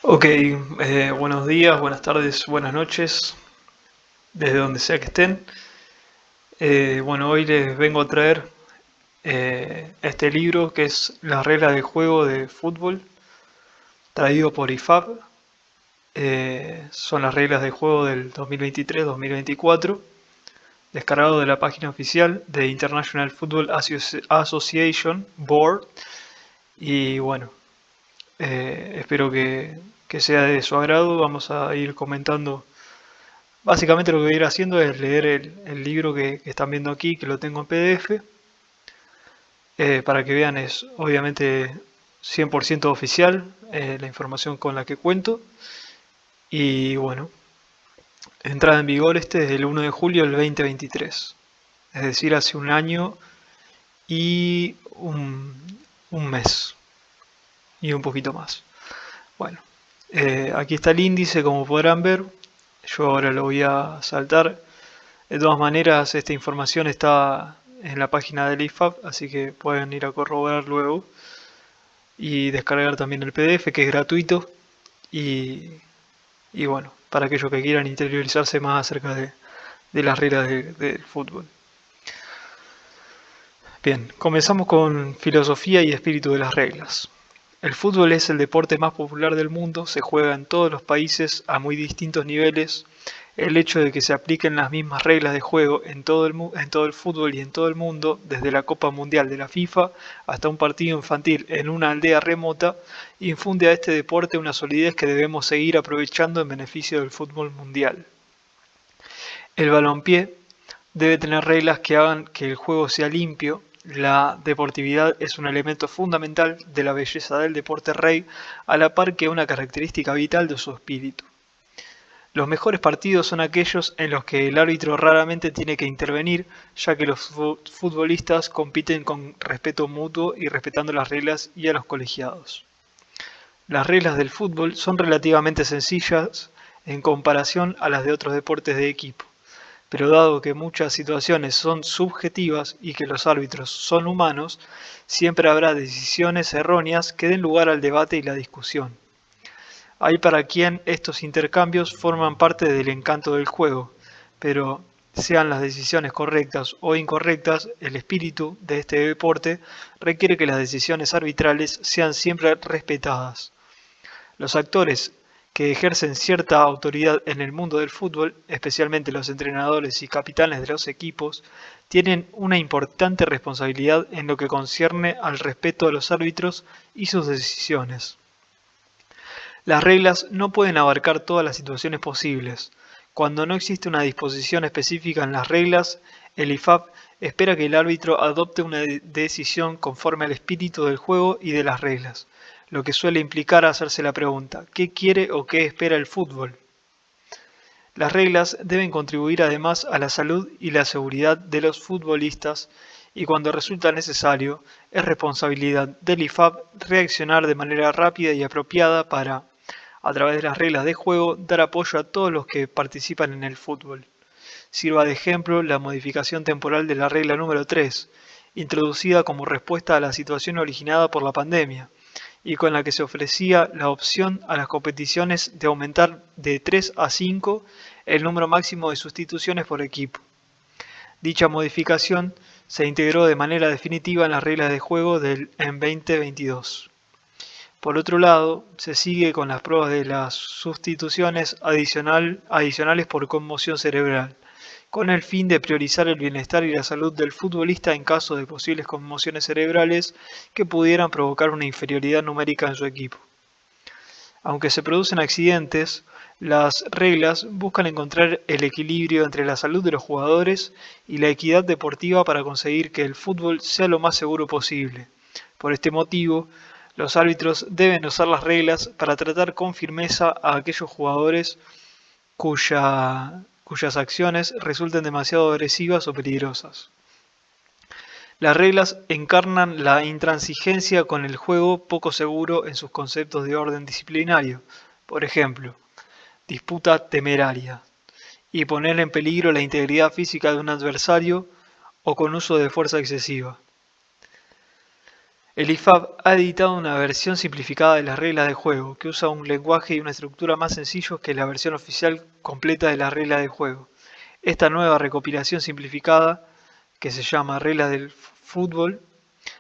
Ok, buenos días, buenas tardes, buenas noches, desde donde sea que estén. Bueno, hoy les vengo a traer este libro que es Las reglas de juego de fútbol, traído por IFAB. Son las reglas de juego del 2023-2024, descargado de la página oficial de International Football Association Board. Y bueno, espero que sea de su agrado. Vamos a ir comentando. Básicamente lo que voy a ir haciendo es leer el libro que están viendo aquí, que lo tengo en PDF, para que vean es obviamente 100% oficial la información con la que cuento. Y bueno, entrada en vigor desde el 1 de julio del 2023, es decir, hace un año y un mes y un poquito más. Bueno, aquí está el índice, como podrán ver. Yo ahora lo voy a saltar. De todas maneras, esta información está en la página del IFAB, así que pueden ir a corroborar luego y descargar también el PDF, que es gratuito. Y, y bueno, para aquellos que quieran interiorizarse más acerca de las reglas del fútbol. Bien, comenzamos con filosofía y espíritu de las reglas. El fútbol es el deporte más popular del mundo, se juega en todos los países a muy distintos niveles. El hecho de que se apliquen las mismas reglas de juego en todo el fútbol y en todo el mundo, desde la Copa Mundial de la FIFA hasta un partido infantil en una aldea remota, infunde a este deporte una solidez que debemos seguir aprovechando en beneficio del fútbol mundial. El balompié debe tener reglas que hagan que el juego sea limpio. La deportividad es un elemento fundamental de la belleza del deporte rey, a la par que una característica vital de su espíritu. Los mejores partidos son aquellos en los que el árbitro raramente tiene que intervenir, ya que los futbolistas compiten con respeto mutuo y respetando las reglas y a los colegiados. Las reglas del fútbol son relativamente sencillas en comparación a las de otros deportes de equipo, pero dado que muchas situaciones son subjetivas y que los árbitros son humanos, siempre habrá decisiones erróneas que den lugar al debate y la discusión. Hay para quien estos intercambios forman parte del encanto del juego, pero sean las decisiones correctas o incorrectas, el espíritu de este deporte requiere que las decisiones arbitrales sean siempre respetadas. Los actores que ejercen cierta autoridad en el mundo del fútbol, especialmente los entrenadores y capitanes de los equipos, tienen una importante responsabilidad en lo que concierne al respeto a los árbitros y sus decisiones. Las reglas no pueden abarcar todas las situaciones posibles. Cuando no existe una disposición específica en las reglas, el IFAB espera que el árbitro adopte una decisión conforme al espíritu del juego y de las reglas, lo que suele implicar hacerse la pregunta: ¿qué quiere o qué espera el fútbol? Las reglas deben contribuir además a la salud y la seguridad de los futbolistas, y cuando resulta necesario, es responsabilidad del IFAB reaccionar de manera rápida y apropiada para, a través de las reglas de juego, dar apoyo a todos los que participan en el fútbol. Sirva de ejemplo la modificación temporal de la regla número 3, introducida como respuesta a la situación originada por la pandemia, y con la que se ofrecía la opción a las competiciones de aumentar de 3 a 5 el número máximo de sustituciones por equipo. Dicha modificación se integró de manera definitiva en las reglas de juego en 2022. Por otro lado, se sigue con las pruebas de las sustituciones adicionales por conmoción cerebral, con el fin de priorizar el bienestar y la salud del futbolista en caso de posibles conmociones cerebrales que pudieran provocar una inferioridad numérica en su equipo. Aunque se producen accidentes, las reglas buscan encontrar el equilibrio entre la salud de los jugadores y la equidad deportiva para conseguir que el fútbol sea lo más seguro posible. Por este motivo, los árbitros deben usar las reglas para tratar con firmeza a aquellos jugadores cuyas acciones resulten demasiado agresivas o peligrosas. Las reglas encarnan la intransigencia con el juego poco seguro en sus conceptos de orden disciplinario, por ejemplo, disputa temeraria, y poner en peligro la integridad física de un adversario o con uso de fuerza excesiva. El IFAB ha editado una versión simplificada de las reglas de juego, que usa un lenguaje y una estructura más sencillos que la versión oficial completa de las reglas de juego. Esta nueva recopilación simplificada, que se llama Reglas del Fútbol,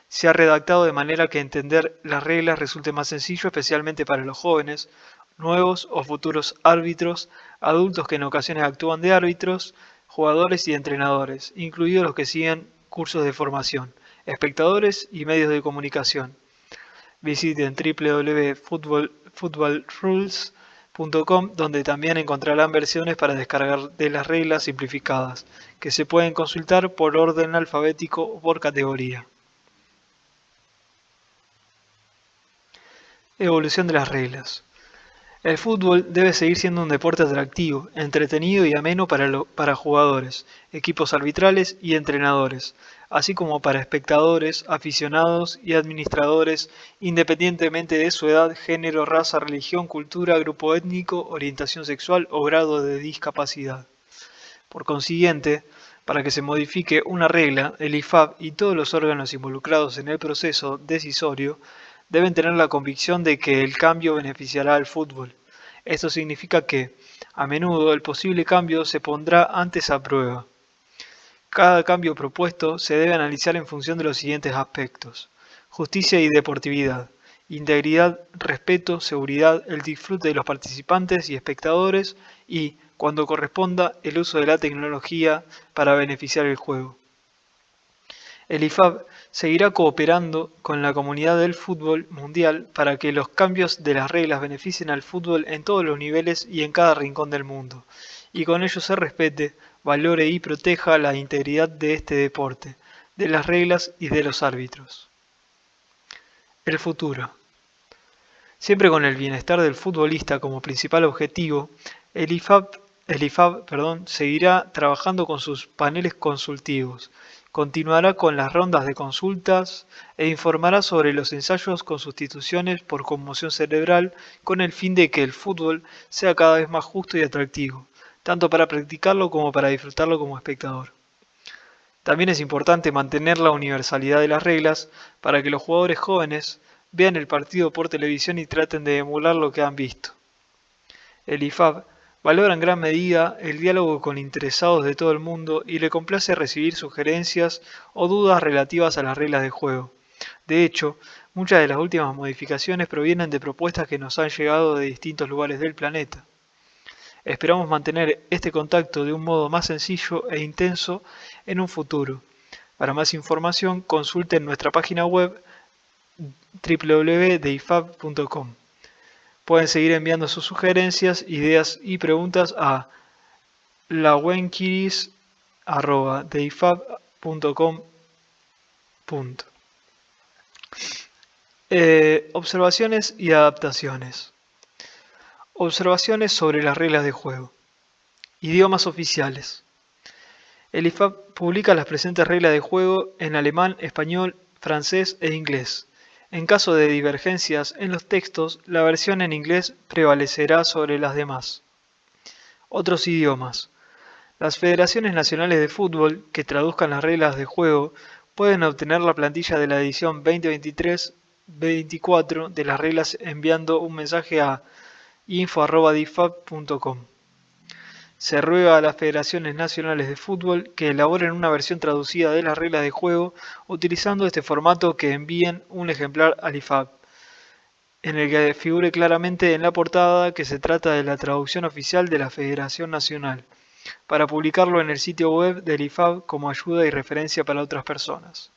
se ha redactado de manera que entender las reglas resulte más sencillo, especialmente para los jóvenes, nuevos o futuros árbitros, adultos que en ocasiones actúan de árbitros, jugadores y entrenadores, incluidos los que siguen cursos de formación, espectadores y medios de comunicación. Visiten www.footballrules.com, donde también encontrarán versiones para descargar de las reglas simplificadas, que se pueden consultar por orden alfabético o por categoría. Evolución de las reglas. El fútbol debe seguir siendo un deporte atractivo, entretenido y ameno para jugadores, equipos arbitrales y entrenadores, así como para espectadores, aficionados y administradores, independientemente de su edad, género, raza, religión, cultura, grupo étnico, orientación sexual o grado de discapacidad. Por consiguiente, para que se modifique una regla, el IFAB y todos los órganos involucrados en el proceso decisorio deben tener la convicción de que el cambio beneficiará al fútbol. Esto significa que, a menudo, el posible cambio se pondrá antes a prueba. Cada cambio propuesto se debe analizar en función de los siguientes aspectos: justicia y deportividad, integridad, respeto, seguridad, el disfrute de los participantes y espectadores y, cuando corresponda, el uso de la tecnología para beneficiar el juego. El IFAB seguirá cooperando con la comunidad del fútbol mundial para que los cambios de las reglas beneficien al fútbol en todos los niveles y en cada rincón del mundo, y con ello se respete, valore y proteja la integridad de este deporte, de las reglas y de los árbitros. El futuro. Siempre con el bienestar del futbolista como principal objetivo, el IFAB seguirá trabajando con sus paneles consultivos, continuará con las rondas de consultas e informará sobre los ensayos con sustituciones por conmoción cerebral con el fin de que el fútbol sea cada vez más justo y atractivo, tanto para practicarlo como para disfrutarlo como espectador. También es importante mantener la universalidad de las reglas para que los jugadores jóvenes vean el partido por televisión y traten de emular lo que han visto. El IFAB valora en gran medida el diálogo con interesados de todo el mundo y le complace recibir sugerencias o dudas relativas a las reglas de juego. De hecho, muchas de las últimas modificaciones provienen de propuestas que nos han llegado de distintos lugares del planeta. Esperamos mantener este contacto de un modo más sencillo e intenso en un futuro. Para más información, consulten nuestra página web www.deifab.com. Pueden seguir enviando sus sugerencias, ideas y preguntas a lawenkiris@deifab.com. Observaciones y adaptaciones. Observaciones sobre las reglas de juego. Idiomas oficiales. El IFAB publica las presentes reglas de juego en alemán, español, francés e inglés. En caso de divergencias en los textos, la versión en inglés prevalecerá sobre las demás. Otros idiomas. Las federaciones nacionales de fútbol que traduzcan las reglas de juego pueden obtener la plantilla de la edición 2023-24 de las reglas enviando un mensaje a info@difab.com. Se ruega a las federaciones nacionales de fútbol que elaboren una versión traducida de las reglas de juego utilizando este formato, que envíen un ejemplar al IFAB, en el que figure claramente en la portada que se trata de la traducción oficial de la Federación Nacional, para publicarlo en el sitio web del IFAB como ayuda y referencia para otras personas.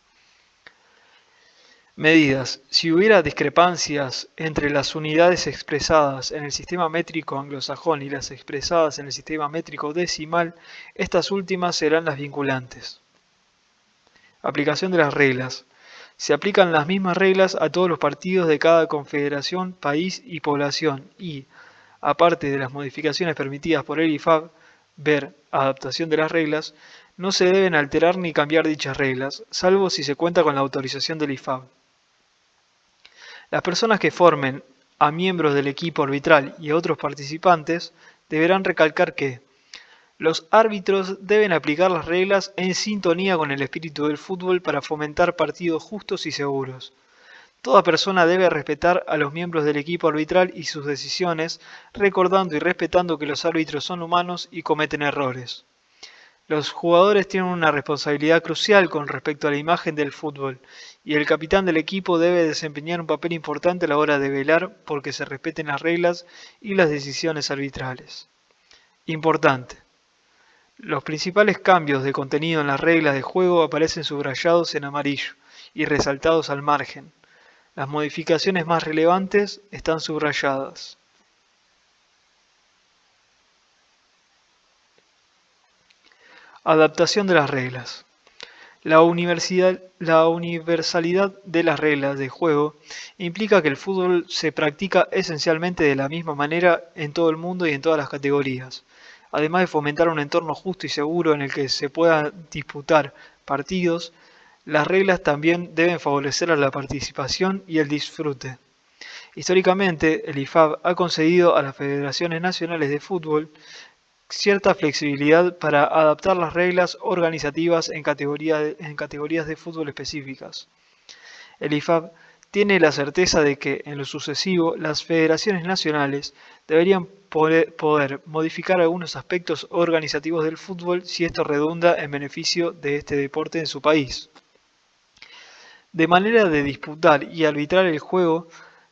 Medidas. Si hubiera discrepancias entre las unidades expresadas en el sistema métrico anglosajón y las expresadas en el sistema métrico decimal, estas últimas serán las vinculantes. Aplicación de las reglas. Se aplican las mismas reglas a todos los partidos de cada confederación, país y población y, aparte de las modificaciones permitidas por el IFAB, ver adaptación de las reglas, no se deben alterar ni cambiar dichas reglas, salvo si se cuenta con la autorización del IFAB. Las personas que formen a miembros del equipo arbitral y a otros participantes deberán recalcar que los árbitros deben aplicar las reglas en sintonía con el espíritu del fútbol para fomentar partidos justos y seguros. Toda persona debe respetar a los miembros del equipo arbitral y sus decisiones, recordando y respetando que los árbitros son humanos y cometen errores. Los jugadores tienen una responsabilidad crucial con respecto a la imagen del fútbol, y el capitán del equipo debe desempeñar un papel importante a la hora de velar porque se respeten las reglas y las decisiones arbitrales. Importante. Los principales cambios de contenido en las reglas de juego aparecen subrayados en amarillo y resaltados al margen. Las modificaciones más relevantes están subrayadas. Adaptación de las reglas. La universalidad de las reglas de juego implica que el fútbol se practica esencialmente de la misma manera en todo el mundo y en todas las categorías, además de fomentar un entorno justo y seguro en el que se puedan disputar partidos. Las reglas también deben favorecer a la participación y el disfrute. Históricamente, el IFAB ha concedido a las federaciones nacionales de fútbol cierta flexibilidad para adaptar las reglas organizativas en categorías de fútbol específicas. El IFAB tiene la certeza de que, en lo sucesivo, las federaciones nacionales deberían poder modificar algunos aspectos organizativos del fútbol si esto redunda en beneficio de este deporte en su país. De manera de disputar y arbitrar el juego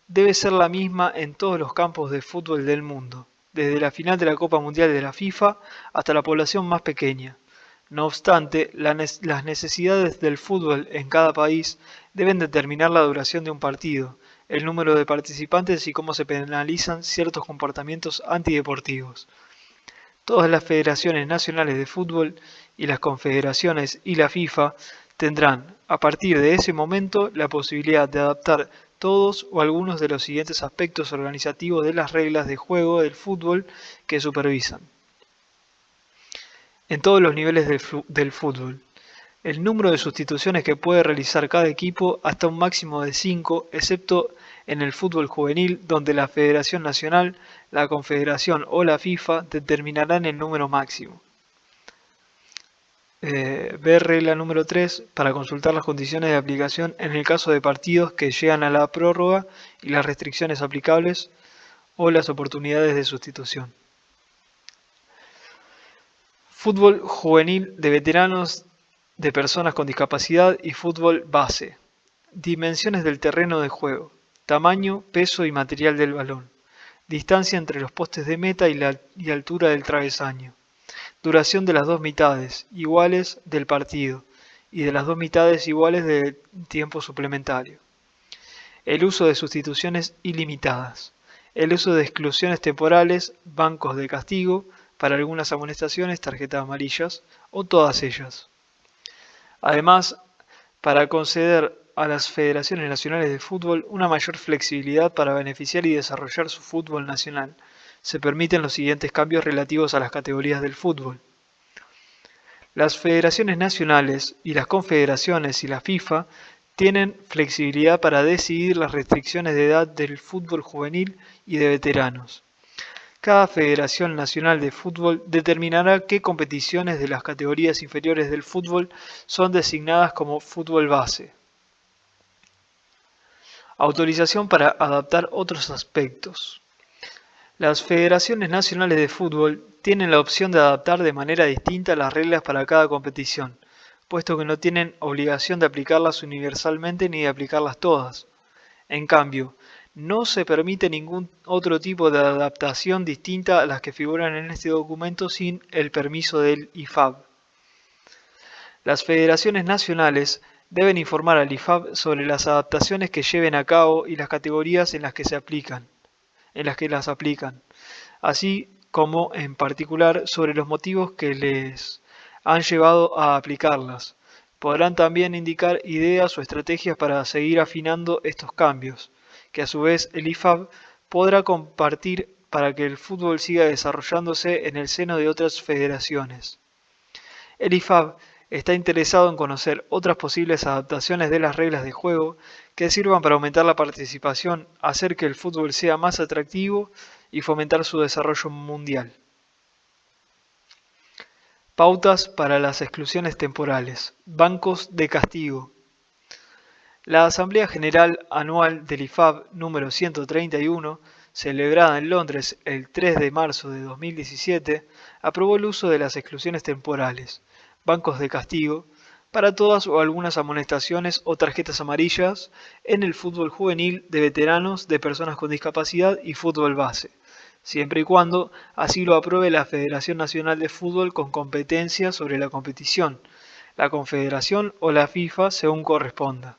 debe ser la misma en todos los campos de fútbol del mundo, desde la final de la Copa Mundial de la FIFA hasta la población más pequeña. No obstante, las necesidades del fútbol en cada país deben determinar la duración de un partido, el número de participantes y cómo se penalizan ciertos comportamientos antideportivos. Todas las federaciones nacionales de fútbol y las confederaciones y la FIFA tendrán, a partir de ese momento, la posibilidad de adaptar todos o algunos de los siguientes aspectos organizativos de las reglas de juego del fútbol que supervisan. En todos los niveles del fútbol, el número de sustituciones que puede realizar cada equipo hasta un máximo de 5, excepto en el fútbol juvenil, donde la Federación Nacional, la Confederación o la FIFA determinarán el número máximo. Ver regla número 3 para consultar las condiciones de aplicación en el caso de partidos que llegan a la prórroga y las restricciones aplicables o las oportunidades de sustitución. Fútbol juvenil de veteranos, de personas con discapacidad y fútbol base. Dimensiones del terreno de juego. Tamaño, peso y material del balón. Distancia entre los postes de meta y altura del travesaño. Duración de las dos mitades iguales del partido y de las dos mitades iguales del tiempo suplementario. El uso de sustituciones ilimitadas. El uso de exclusiones temporales, bancos de castigo, para algunas amonestaciones, tarjetas amarillas o todas ellas. Además, para conceder a las federaciones nacionales de fútbol una mayor flexibilidad para beneficiar y desarrollar su fútbol nacional, se permiten los siguientes cambios relativos a las categorías del fútbol. Las federaciones nacionales y las confederaciones y la FIFA tienen flexibilidad para decidir las restricciones de edad del fútbol juvenil y de veteranos. Cada Federación Nacional de Fútbol determinará qué competiciones de las categorías inferiores del fútbol son designadas como fútbol base. Autorización para adaptar otros aspectos. Las federaciones nacionales de fútbol tienen la opción de adaptar de manera distinta las reglas para cada competición, puesto que no tienen obligación de aplicarlas universalmente ni de aplicarlas todas. En cambio, no se permite ningún otro tipo de adaptación distinta a las que figuran en este documento sin el permiso del IFAB. Las federaciones nacionales deben informar al IFAB sobre las adaptaciones que lleven a cabo y las categorías en las que las aplican, así como, en particular, sobre los motivos que les han llevado a aplicarlas. Podrán también indicar ideas o estrategias para seguir afinando estos cambios, que a su vez el IFAB podrá compartir para que el fútbol siga desarrollándose en el seno de otras federaciones. El IFAB está interesado en conocer otras posibles adaptaciones de las reglas de juego que sirvan para aumentar la participación, hacer que el fútbol sea más atractivo y fomentar su desarrollo mundial. Pautas para las exclusiones temporales. Bancos de castigo. La Asamblea General Anual del IFAB número 131, celebrada en Londres el 3 de marzo de 2017, aprobó el uso de las exclusiones temporales, bancos de castigo, para todas o algunas amonestaciones o tarjetas amarillas en el fútbol juvenil de veteranos, de personas con discapacidad y fútbol base, siempre y cuando así lo apruebe la Federación Nacional de Fútbol con competencia sobre la competición, la Confederación o la FIFA según corresponda.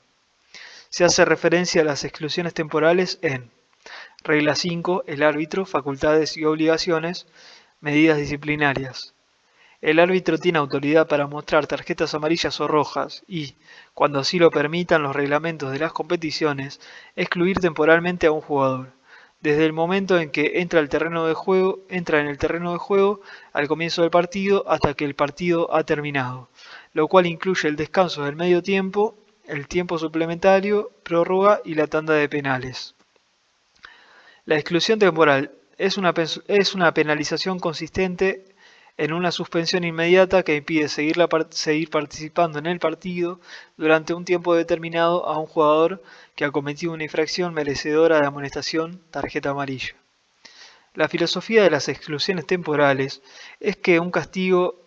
Se hace referencia a las exclusiones temporales en Regla 5, el árbitro, facultades y obligaciones, medidas disciplinarias. El árbitro tiene autoridad para mostrar tarjetas amarillas o rojas y, cuando así lo permitan los reglamentos de las competiciones, excluir temporalmente a un jugador, desde el momento en que entra en el terreno de juego al comienzo del partido hasta que el partido ha terminado, lo cual incluye el descanso del medio tiempo, el tiempo suplementario, prórroga y la tanda de penales. La exclusión temporal es una penalización consistente en una suspensión inmediata que impide seguir participando en el partido durante un tiempo determinado a un jugador que ha cometido una infracción merecedora de amonestación, tarjeta amarilla. La filosofía de las exclusiones temporales es que un castigo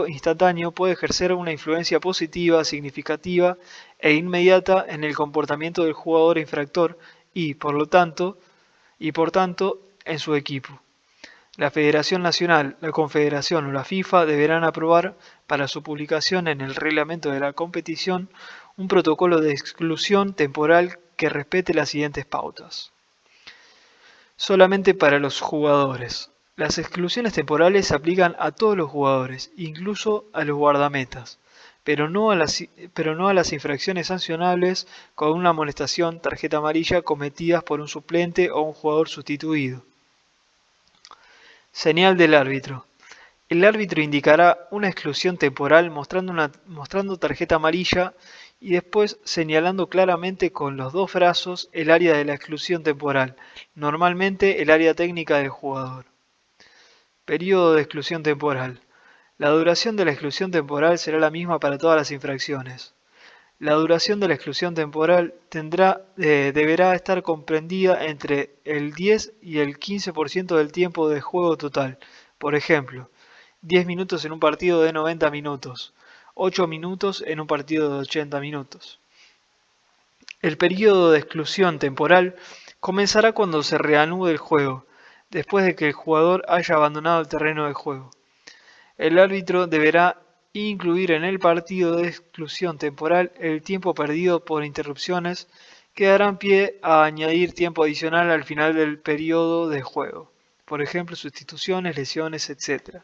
instantáneo puede ejercer una influencia positiva, significativa e inmediata en el comportamiento del jugador infractor y, por tanto, en su equipo. La Federación Nacional, la Confederación o la FIFA deberán aprobar para su publicación en el reglamento de la competición un protocolo de exclusión temporal que respete las siguientes pautas. Solamente para los jugadores. Las exclusiones temporales se aplican a todos los jugadores, incluso a los guardametas, pero no a las infracciones sancionables con una amonestación, tarjeta amarilla cometidas por un suplente o un jugador sustituido. Señal del árbitro. El árbitro indicará una exclusión temporal mostrando tarjeta amarilla y después señalando claramente con los dos brazos el área de la exclusión temporal, normalmente el área técnica del jugador. Período de exclusión temporal. La duración de la exclusión temporal será la misma para todas las infracciones. La duración de la exclusión temporal deberá estar comprendida entre el 10 y el 15% del tiempo de juego total. Por ejemplo, 10 minutos en un partido de 90 minutos, 8 minutos en un partido de 80 minutos. El período de exclusión temporal comenzará cuando se reanude el juego, después de que el jugador haya abandonado el terreno de juego. El árbitro deberá incluir en el partido de exclusión temporal el tiempo perdido por interrupciones que darán pie a añadir tiempo adicional al final del periodo de juego, por ejemplo sustituciones, lesiones, etc.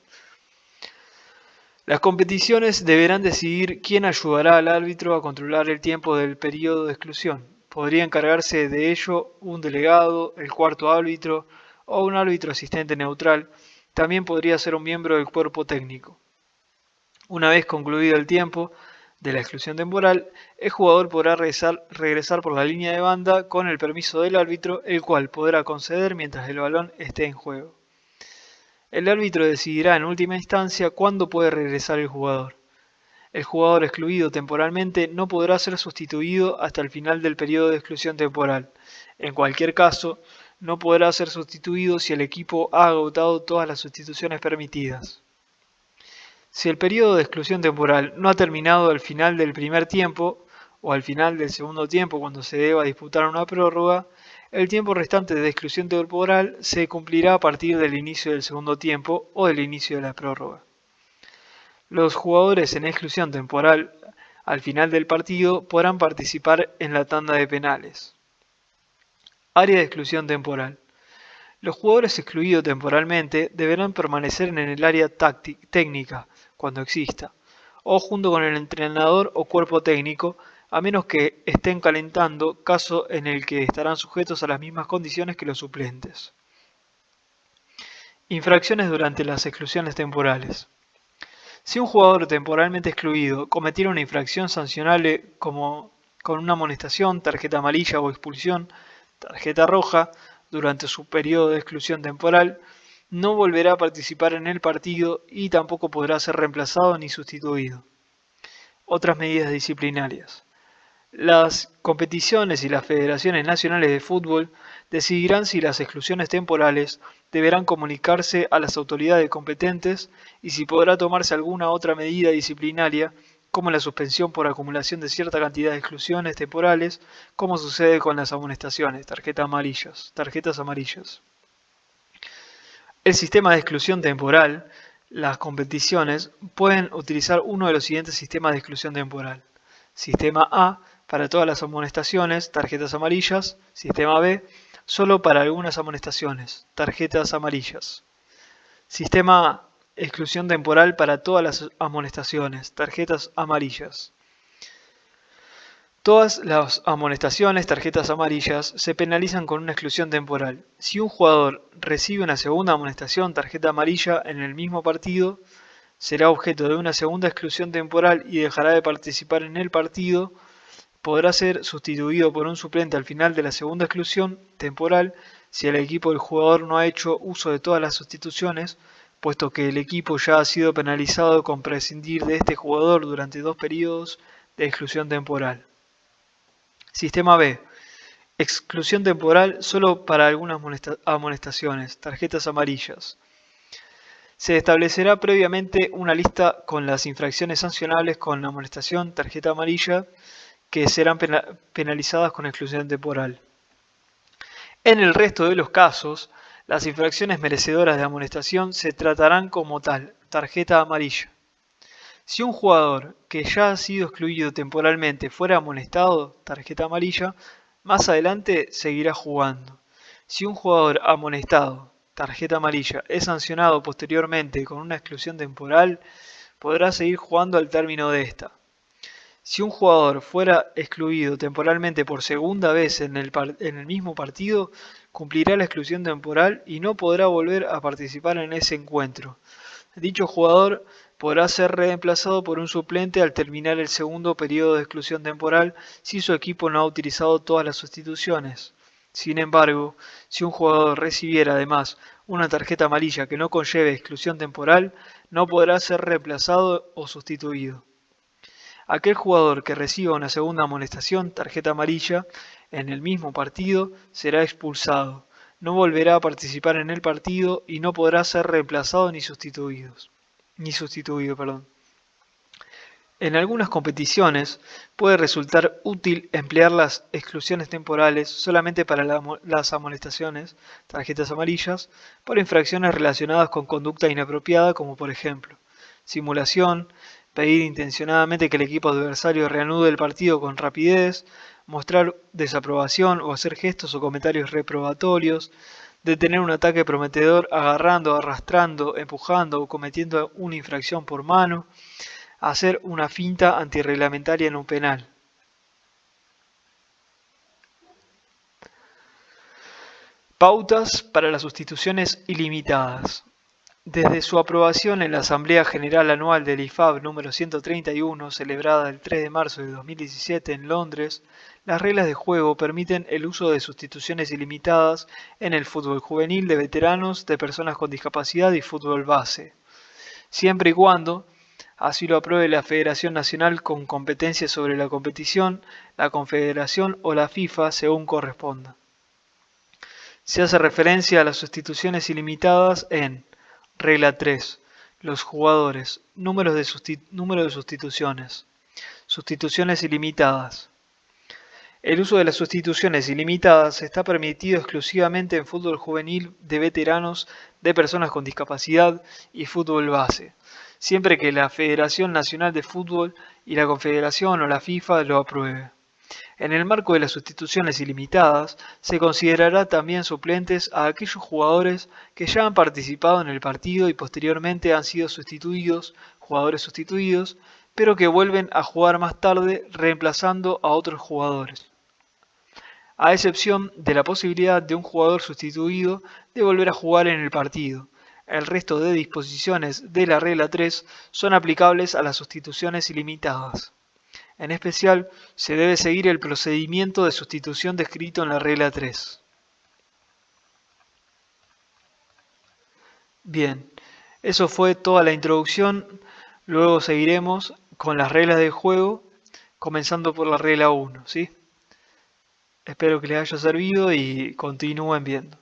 Las competiciones deberán decidir quién ayudará al árbitro a controlar el tiempo del periodo de exclusión. Podría encargarse de ello un delegado, el cuarto árbitro o un árbitro asistente neutral. También podría ser un miembro del cuerpo técnico. Una vez concluido el tiempo de la exclusión temporal, el jugador podrá regresar por la línea de banda con el permiso del árbitro, el cual podrá conceder mientras el balón esté en juego. El árbitro decidirá en última instancia cuándo puede regresar el jugador. El jugador excluido temporalmente no podrá ser sustituido hasta el final del periodo de exclusión temporal. En cualquier caso, no podrá ser sustituido si el equipo ha agotado todas las sustituciones permitidas. Si el periodo de exclusión temporal no ha terminado al final del primer tiempo o al final del segundo tiempo cuando se deba disputar una prórroga, el tiempo restante de exclusión temporal se cumplirá a partir del inicio del segundo tiempo o del inicio de la prórroga. Los jugadores en exclusión temporal al final del partido podrán participar en la tanda de penales. Área de exclusión temporal. Los jugadores excluidos temporalmente deberán permanecer en el área técnica, cuando exista, o junto con el entrenador o cuerpo técnico, a menos que estén calentando, caso en el que estarán sujetos a las mismas condiciones que los suplentes. Infracciones durante las exclusiones temporales. Si un jugador temporalmente excluido cometiera una infracción sancionable como con una amonestación, tarjeta amarilla o expulsión, tarjeta roja, durante su periodo de exclusión temporal, no volverá a participar en el partido y tampoco podrá ser reemplazado ni sustituido. Otras medidas disciplinarias. Las competiciones y las federaciones nacionales de fútbol decidirán si las exclusiones temporales deberán comunicarse a las autoridades competentes y si podrá tomarse alguna otra medida disciplinaria, como la suspensión por acumulación de cierta cantidad de exclusiones temporales, como sucede con las amonestaciones, tarjetas amarillas. El sistema de exclusión temporal, las competiciones pueden utilizar uno de los siguientes sistemas de exclusión temporal. Sistema A, para todas las amonestaciones, tarjetas amarillas. Sistema B, solo para algunas amonestaciones, tarjetas amarillas. Sistema A, exclusión temporal para todas las amonestaciones, tarjetas amarillas. Todas las amonestaciones, tarjetas amarillas, se penalizan con una exclusión temporal. Si un jugador recibe una segunda amonestación, tarjeta amarilla, en el mismo partido, será objeto de una segunda exclusión temporal y dejará de participar en el partido. Podrá ser sustituido por un suplente al final de la segunda exclusión temporal si el equipo del jugador no ha hecho uso de todas las sustituciones, puesto que el equipo ya ha sido penalizado con prescindir de este jugador durante 2 periodos de exclusión temporal. Sistema B. Exclusión temporal solo para algunas amonestaciones, tarjetas amarillas. Se establecerá previamente una lista con las infracciones sancionables con amonestación, tarjeta amarilla, que serán penalizadas con exclusión temporal. En el resto de los casos, las infracciones merecedoras de amonestación se tratarán como tal, tarjeta amarilla. Si un jugador que ya ha sido excluido temporalmente fuera amonestado, tarjeta amarilla, más adelante seguirá jugando. Si un jugador amonestado, tarjeta amarilla, es sancionado posteriormente con una exclusión temporal, podrá seguir jugando al término de esta. Si un jugador fuera excluido temporalmente por segunda vez en el mismo partido, cumplirá la exclusión temporal y no podrá volver a participar en ese encuentro. Dicho jugador podrá ser reemplazado por un suplente al terminar el segundo periodo de exclusión temporal si su equipo no ha utilizado todas las sustituciones. Sin embargo, si un jugador recibiera además una tarjeta amarilla que no conlleve exclusión temporal, no podrá ser reemplazado o sustituido. Aquel jugador que reciba una segunda amonestación, tarjeta amarilla, en el mismo partido, será expulsado. No volverá a participar en el partido y no podrá ser reemplazado ni sustituido. En algunas competiciones puede resultar útil emplear las exclusiones temporales solamente para las amonestaciones, tarjetas amarillas, por infracciones relacionadas con conducta inapropiada como por ejemplo simulación, pedir intencionadamente que el equipo adversario reanude el partido con rapidez, mostrar desaprobación o hacer gestos o comentarios reprobatorios, detener un ataque prometedor agarrando, arrastrando, empujando o cometiendo una infracción por mano, hacer una finta antirreglamentaria en un penal. Pautas para las sustituciones ilimitadas. Desde su aprobación en la Asamblea General Anual del IFAB número 131, celebrada el 3 de marzo de 2017 en Londres, las reglas de juego permiten el uso de sustituciones ilimitadas en el fútbol juvenil de veteranos, de personas con discapacidad y fútbol base, siempre y cuando así lo apruebe la Federación Nacional con competencia sobre la competición, la Confederación o la FIFA según corresponda. Se hace referencia a las sustituciones ilimitadas en Regla 3. Los jugadores. Número de sustituciones. Sustituciones ilimitadas. El uso de las sustituciones ilimitadas está permitido exclusivamente en fútbol juvenil de veteranos, de personas con discapacidad y fútbol base, siempre que la Federación Nacional de Fútbol y la Confederación o la FIFA lo apruebe. En el marco de las sustituciones ilimitadas, se considerará también suplentes a aquellos jugadores que ya han participado en el partido y posteriormente han sido jugadores sustituidos, pero que vuelven a jugar más tarde reemplazando a otros jugadores. A excepción de la posibilidad de un jugador sustituido de volver a jugar en el partido. El resto de disposiciones de la regla 3 son aplicables a las sustituciones ilimitadas. En especial, se debe seguir el procedimiento de sustitución descrito en la regla 3. Bien, eso fue toda la introducción. Luego seguiremos con las reglas del juego comenzando por la regla 1, ¿sí? Espero que les haya servido y continúen viendo.